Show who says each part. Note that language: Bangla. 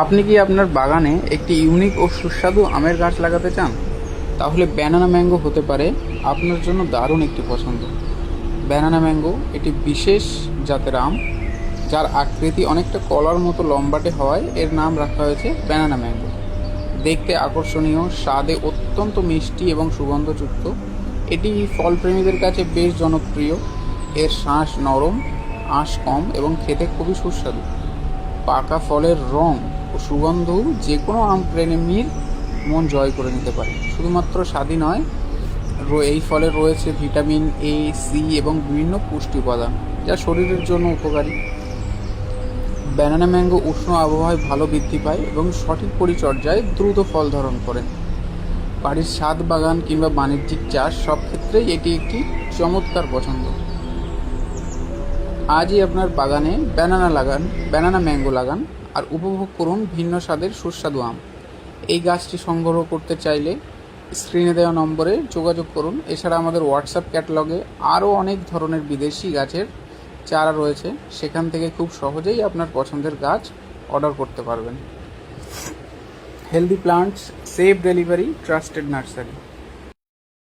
Speaker 1: আপনি কি আপনার বাগানে একটি ইউনিক ও সুস্বাদু আমের গাছ লাগাতে চান? তাহলে ব্যানানা ম্যাঙ্গো হতে পারে আপনার জন্য দারুণ একটি পছন্দ। ব্যানানা ম্যাঙ্গো এটি বিশেষ জাতের আম, যার আকৃতি অনেকটা কলার মতো লম্বাটে হওয়ায় এর নাম রাখা হয়েছে ব্যানানা ম্যাঙ্গো। দেখতে আকর্ষণীয়, স্বাদে অত্যন্ত মিষ্টি এবং সুগন্ধযুক্ত। এটি ফলপ্রেমীদের কাছে বেশ জনপ্রিয়। এর শাঁস নরম, আঁশ কম এবং খেতে খুবই সুস্বাদু। পাকা ফলের রং ও সুগন্ধও যে কোনো আম প্রেমীর মন জয় করে নিতে পারে। শুধুমাত্র স্বাদই নয়, এই ফলে রয়েছে ভিটামিন এ, সি এবং বিভিন্ন পুষ্টি উপাদান, যা শরীরের জন্য উপকারী। ব্যানানা ম্যাঙ্গো উষ্ণ আবহাওয়ায় ভালো বৃদ্ধি পায় এবং সঠিক পরিচর্যায় দ্রুত ফল ধারণ করে। বাড়ির ছাদ বাগান কিংবা বাণিজ্যিক চাষ সব ক্ষেত্রেই এটি একটি চমৎকার পছন্দ। আজই আপনার বাগানে ব্যানানা ম্যাঙ্গো লাগান আর উপভোগ করুন ভিন্ন স্বাদের সুস্বাদু আম। এই গাছটি সংগ্রহ করতে চাইলে স্ক্রিনে দেওয়া নম্বরে যোগাযোগ করুন। এছাড়া আমাদের হোয়াটসঅ্যাপ ক্যাটালগে আরও অনেক ধরনের বিদেশি গাছের চারা রয়েছে, সেখান থেকে খুব সহজেই আপনার পছন্দের গাছ অর্ডার করতে পারবেন। Healthy plants, safe delivery, trusted nursery.